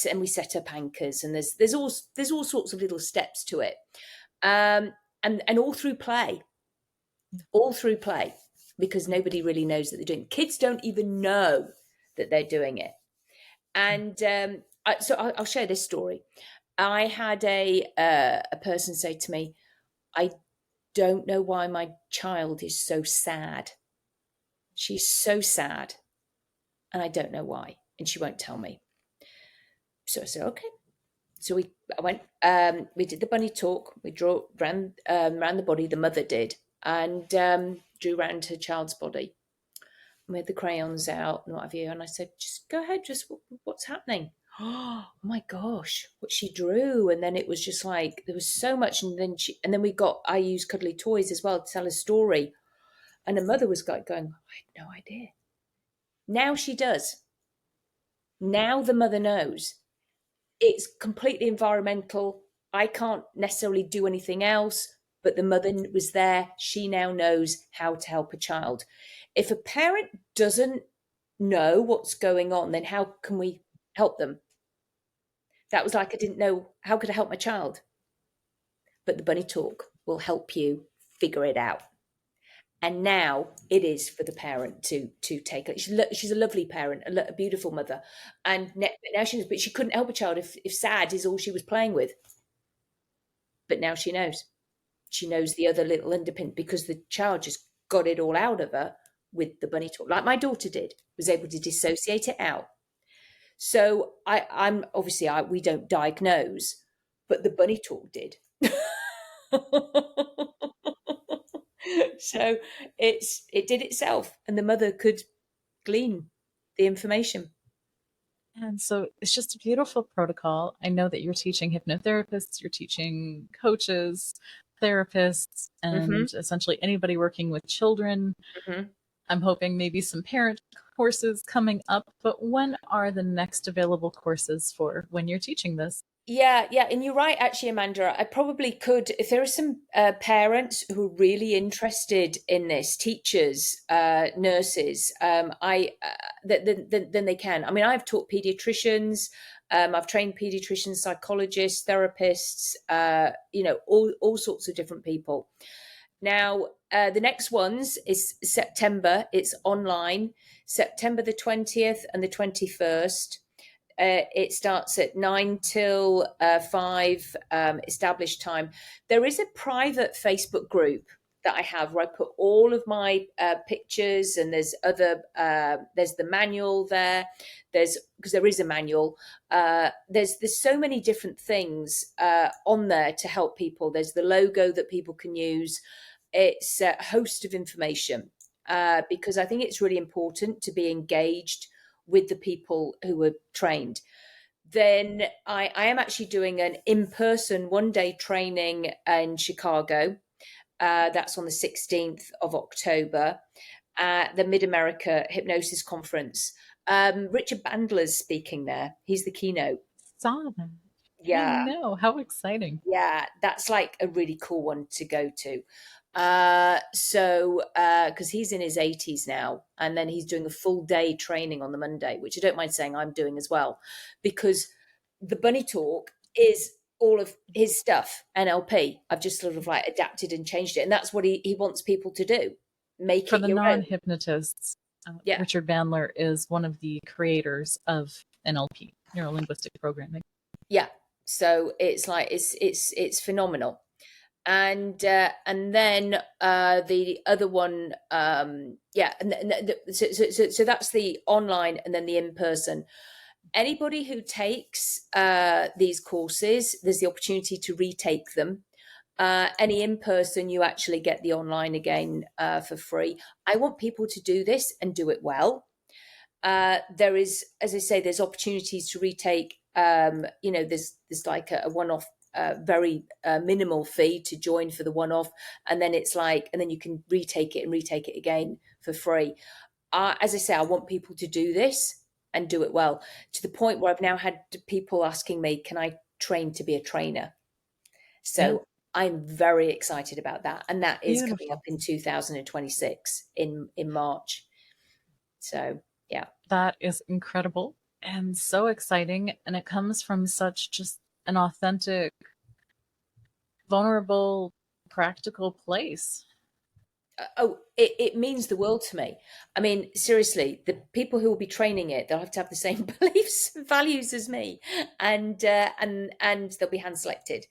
and we set up anchors, and there's all sorts of little steps to it, and all through play, because nobody really knows that they're doing. Kids don't even know that they're doing it, and so I'll share this story. I had a person say to me, I don't know why my child is so sad. She's so sad, and I don't know why, and she won't tell me. So I said, okay. So I went, we did the bunny talk. We ran the body, the mother did, and drew around her child's body. We had the crayons out and what have you. And I said, just go ahead, just what's happening? Oh my gosh, what she drew. And then it was just like, there was so much. And then I used cuddly toys as well to tell a story. And the mother was like going, I had no idea. Now she does. Now the mother knows. It's completely environmental. I can't necessarily do anything else, but the mother was there. She now knows how to help a child. If a parent doesn't know what's going on, then how can we help them? That was like, I didn't know, how could I help my child? But the bunny talk will help you figure it out. And now it is for the parent to take it. She's a lovely parent, a beautiful mother, and now she knows. But she couldn't help a child if sad is all she was playing with. But now she knows. She knows the other little underpin, because the child just got it all out of her with the bunny talk, like my daughter did, was able to dissociate it out. So I'm obviously we don't diagnose, but the bunny talk did. So it did itself, and the mother could glean the information. And so it's just a beautiful protocol. I know that you're teaching hypnotherapists, you're teaching coaches, therapists, and essentially anybody working with children. Mm-hmm. I'm hoping maybe some parent courses coming up, but when are the next available courses for when you're teaching this? Yeah, and you're right, actually, Amanda. I probably could, if there are some parents who are really interested in this, teachers, nurses, then they can. I mean, I've taught pediatricians, I've trained pediatricians, psychologists, therapists, all sorts of different people. Now, the next ones is September. It's online, September the 20th and the 21st. It starts at 9 till 5 established time. There is a private Facebook group that I have where I put all of my pictures, and there's the manual there. Because there is a manual. There's so many different things on there to help people. There's the logo that people can use. It's a host of information, because I think it's really important to be engaged with the people who are trained. Then I am actually doing an in-person one-day training in Chicago. That's on the 16th of October, the Mid-America Hypnosis Conference. Richard Bandler's speaking there. He's the keynote. Saw that. Oh Yeah. no, how exciting. Yeah, that's like a really cool one to go to. Because he's in his 80s now, and then he's doing a full day training on the Monday, which I don't mind saying I'm doing as well, because the bunny talk is all of his stuff, NLP. I've just sort of like adapted and changed it. And that's what he wants people to do. Make For it the your own. non-hypnotists, Yeah. Richard Bandler is one of the creators of NLP, neuro-linguistic programming. Yeah. So it's like it's phenomenal. And then the other one, so that's the online, and then the in-person. Anybody who takes these courses, there's the opportunity to retake them. Any in-person, you actually get the online again for free. I want people to do this and do it well. There is, as I say, there's opportunities to retake. There's like a one-off, very minimal fee to join for the one-off, and then it's like, and then you can retake it again for free. As I say, I want people to do this and do it well, to the point where I've now had people asking me, "Can I train to be a trainer?" So I'm very excited about that, and that is Beautiful. coming up in 2026 in March. So yeah. That is incredible and so exciting. And it comes from such just an authentic, vulnerable, practical place. It means the world to me. I mean, seriously, the people who will be training it, they'll have to have the same beliefs and values as me, and they'll be hand selected.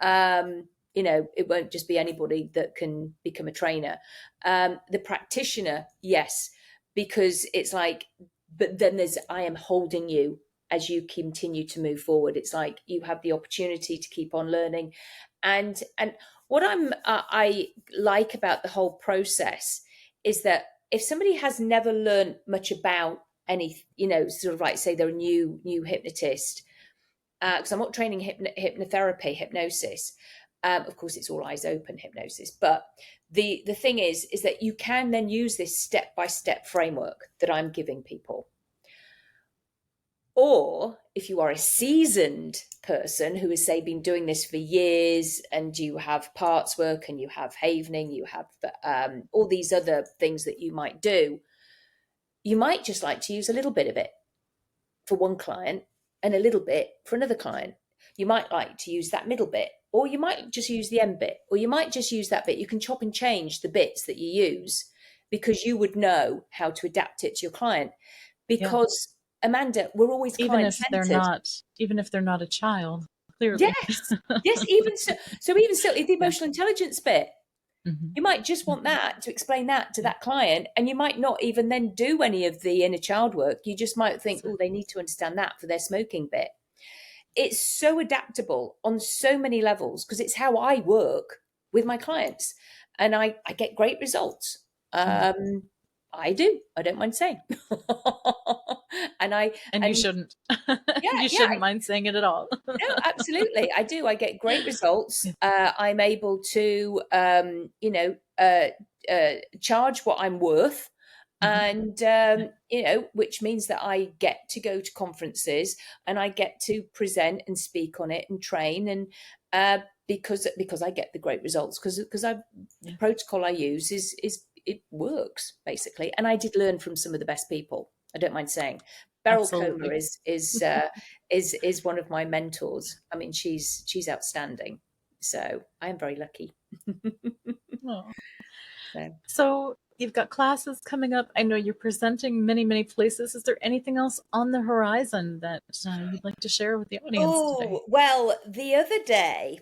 It won't just be anybody that can become a trainer. The practitioner, yes, because it's like, but then I am holding you as you continue to move forward. It's like you have the opportunity to keep on learning, and what I like about the whole process is that if somebody has never learned much about any, sort of like, say they're a new hypnotist, because I'm not training hypnotherapy, hypnosis. Of course, it's all eyes open hypnosis. But the thing is that you can then use this step-by-step framework that I'm giving people. Or if you are a seasoned person who has, say, been doing this for years, and you have parts work and you have havening, you have all these other things that you might do, you might just like to use a little bit of it for one client and a little bit for another client. You might like to use that middle bit, or you might just use the end bit, or you might just use that bit. You can chop and change the bits that you use because you would know how to adapt it to your client. Because Amanda, we're always client-centered. Even if they're not a child, clearly. Yes, even so. So even still, the emotional intelligence bit, you might just want that to explain that to that client, and you might not even then do any of the inner child work. You just might think, oh, they need to understand that for their smoking bit. It's so adaptable on so many levels because it's how I work with my clients, and I get great results. I do. I don't mind saying. And you shouldn't. You shouldn't mind saying it at all. No, absolutely. I do. I get great results. I'm able to, charge what I'm worth. And, which means that I get to go to conferences and I get to present and speak on it and train. And because I get the great results, because the protocol I use it works basically. And I did learn from some of the best people. I don't mind saying. Beryl Comer is one of my mentors. I mean, she's outstanding. So I am very lucky. So you've got classes coming up. I know you're presenting many, many places. Is there anything else on the horizon that you'd like to share with the audience today? Well, the other day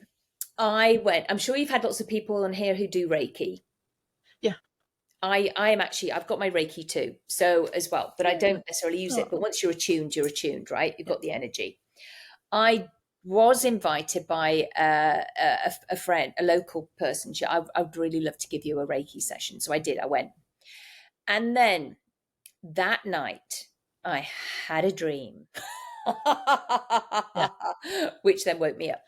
I went, I'm sure you've had lots of people on here who do Reiki. Yeah. I am actually, I've got my Reiki too, so as well, but I don't necessarily use it. But once you're attuned, right? You've got the energy. I was invited by a friend, a local person. I'd really love to give you a Reiki session. So I did, I went. And then that night I had a dream, which then woke me up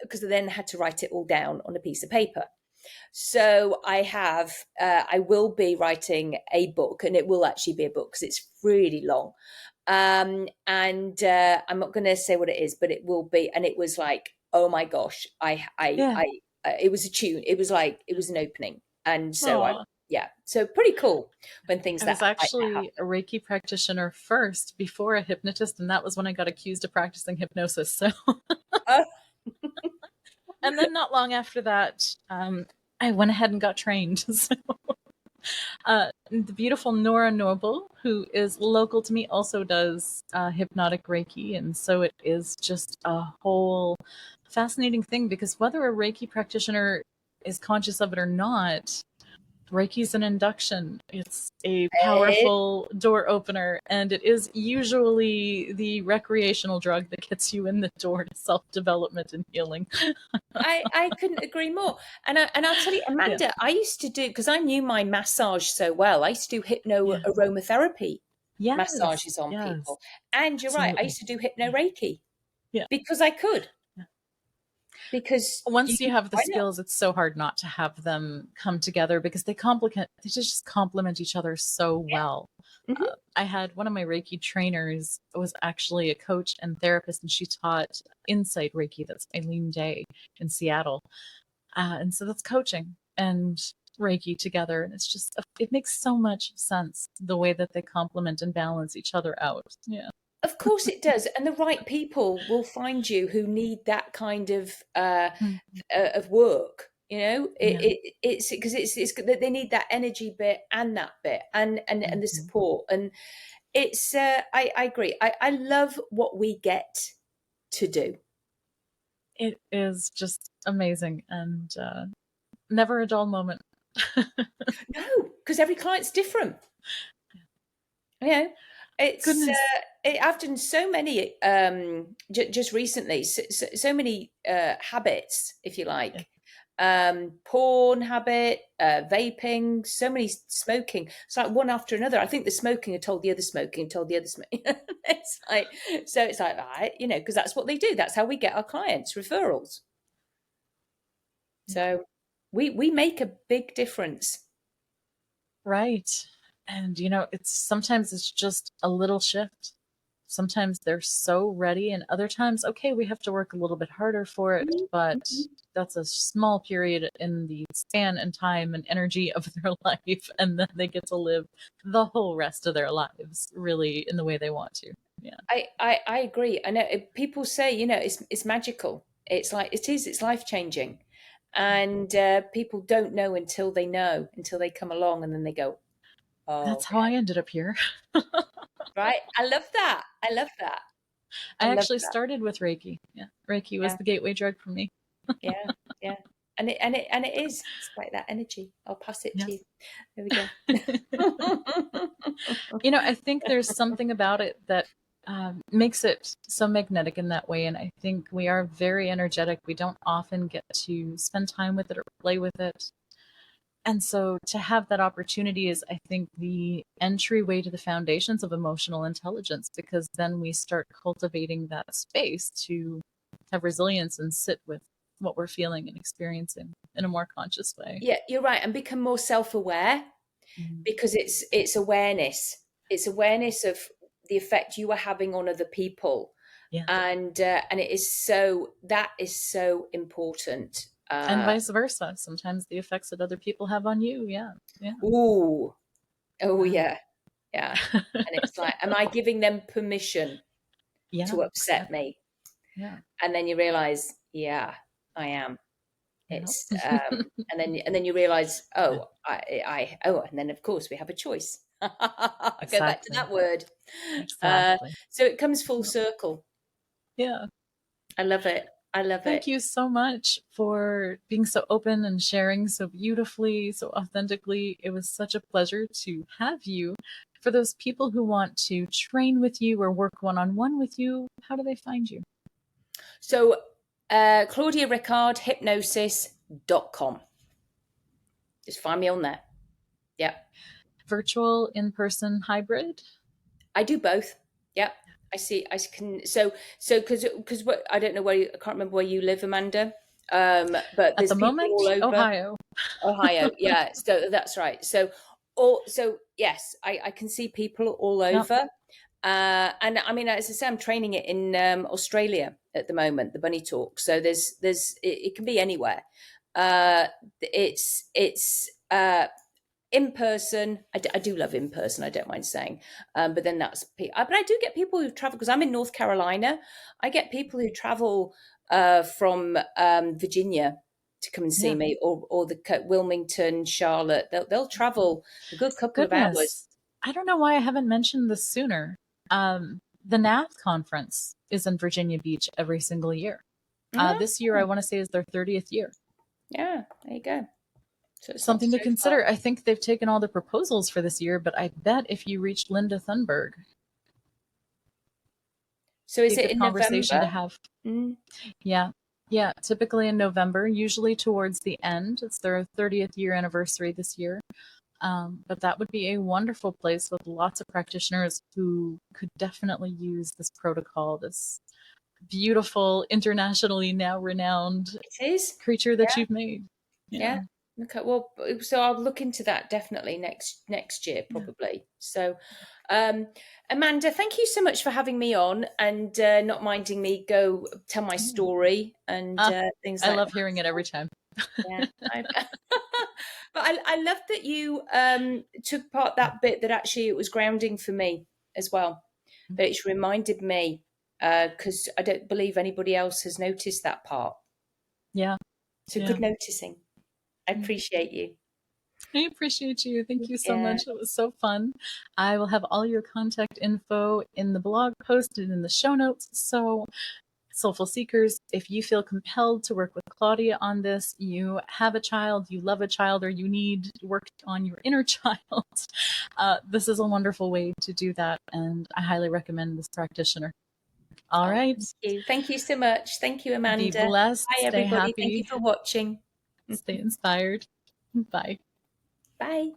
because I then had to write it all down on a piece of paper. So I will be writing a book, and it will actually be a book because it's really long. And I'm not going to say what it is, but it will be. And it was like, oh my gosh, it was a tune. It was like, it was an opening. And so so pretty cool when things I that was like that actually happen. a Reiki practitioner first before a hypnotist, and that was when I got accused of practicing hypnosis. So, Oh. and then not long after that, I went ahead and got trained. So, the beautiful Nora Noble, who is local to me, also does hypnotic Reiki, and so it is just a whole fascinating thing, because whether a Reiki practitioner is conscious of it or not, Reiki's an induction. It's a powerful door opener, and it is usually the recreational drug that gets you in the door to self-development and healing. I couldn't agree more. And I'll tell you, Amanda, I used to do, because I knew my massage so well, I used to do aromatherapy massages on people. And you're right, I used to do hypno Reiki because I could. Because once you have the skills, it's so hard not to have them come together, because they just complement each other so well. I had one of my Reiki trainers was actually a coach and therapist, and she taught Insight Reiki. That's Eileen Day in Seattle. And so that's coaching and Reiki together. And it's just, it makes so much sense the way that they complement and balance each other out. Yeah. Of course it does, and the right people will find you who need that kind of work. You know, it's because it's they need that energy bit and that bit and the support, and it's. I agree. I love what we get to do. It is just amazing, and never a dull moment. No, because every client's different. You know. It's I've done so many just recently, so many habits, if you like, porn habit, vaping, so many smoking. It's like one after another. I think the smoking had told the other smoking, told the other smoking. It's like, so it's like, right, you know, because that's what they do. That's how we get our clients, referrals. So we make a big difference. Right. And, you know, sometimes it's just a little shift. Sometimes they're so ready, and other times, okay, we have to work a little bit harder for it, but that's a small period in the span and time and energy of their life, and then they get to live the whole rest of their lives really in the way they want to. Yeah. I agree. I know people say, you know, it's magical. It's like, it's life-changing. And people don't know until they know, until they come along, and then they go, oh, that's how I ended up here. Right. I love that. I actually started with Reiki. Yeah. Reiki was the gateway drug for me. Yeah. And it is. It's like that energy. I'll pass it to you. There we go. You know, I think there's something about it that makes it so magnetic in that way. And I think we are very energetic. We don't often get to spend time with it or play with it. And so to have that opportunity is, I think, the entryway to the foundations of emotional intelligence, because then we start cultivating that space to have resilience and sit with what we're feeling and experiencing in a more conscious way. Yeah, you're right. And become more self-aware, because it's awareness. It's awareness of the effect you are having on other people. Yeah. And it is so important. And vice versa. Sometimes the effects that other people have on you. Yeah. Ooh. Oh, yeah. And it's like, am I giving them permission to upset me? Yeah. And then you realize, I am. It's and then you realize, and then of course we have a choice. Exactly. Go back to that word. Exactly. So it comes full circle. Yeah. I love it. Thank you so much for being so open and sharing so beautifully, so authentically. It was such a pleasure to have you. For those people who want to train with you or work one-on-one with you, how do they find you? So Claudia Rickard, hypnosis.com. Just find me on there. Yeah. Virtual, in-person, hybrid? I do both. Yeah. I can. So because what, I don't know I can't remember where you live, Amanda. But there's at the moment, all over Ohio. Yeah. So that's right. So yes, I can see people all over. And I mean, as I say, I'm training it in Australia at the moment, the bunny talk. So it can be anywhere. It's in person. I do love in person. I don't mind saying, but then but I do get people who travel, because I'm in North Carolina. I get people who travel from Virginia to come and see me, or the Wilmington, Charlotte. They'll travel a good couple of hours. I don't know why I haven't mentioned this sooner. The NAF conference is in Virginia Beach every single year. This year, I want to say, is their 30th year. Yeah, there you go. So it's something to consider. I think they've taken all the proposals for this year, but I bet if you reached Linda Thunberg, so is it in conversation November? To have? Yeah. Typically in November, usually towards the end. It's their 30th year anniversary this year. But that would be a wonderful place with lots of practitioners who could definitely use this protocol, this beautiful, internationally now renowned creature that you've made. Yeah. Okay. Well, so I'll look into that definitely next year, probably. Yeah. So, Amanda, thank you so much for having me on and not minding me go tell my story and things like that. I love hearing it every time. Yeah. But I love that you took part that bit that actually it was grounding for me as well. That it's reminded me, because I don't believe anybody else has noticed that part. Yeah. So good noticing. I appreciate you. I appreciate you. Thank you so much. It was so fun. I will have all your contact info in the blog posted in the show notes. So Soulful Seekers, if you feel compelled to work with Claudia on this, you have a child, you love a child, or you need work on your inner child, this is a wonderful way to do that. And I highly recommend this practitioner. All right. Thank you. Thank you so much. Thank you, Amanda. Be blessed. Bye, everybody. Thank you for watching. Stay inspired. Bye. Bye.